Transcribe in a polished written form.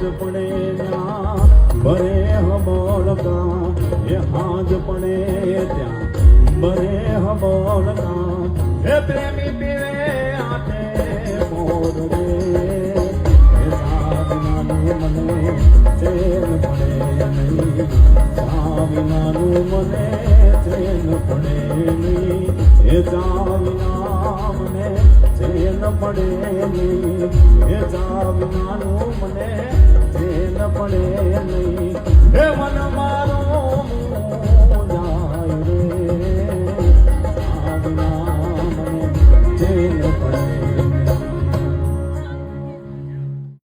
હાજ પડે ત્યાં ભરે હબોલકા એ હાજ પડે ત્યાં ભરે હબોલકા એ પ્રેમી પીવે આતે મોર રે એ સાધનાનું મને ચેન પડે નહીં ચાવિનાનું મને ચેન પડે નહીં એ ચાવિના મને ચેન પડે નહીં એ ચાવિનાનું મને ચેન પડે નહીં હે મન મારો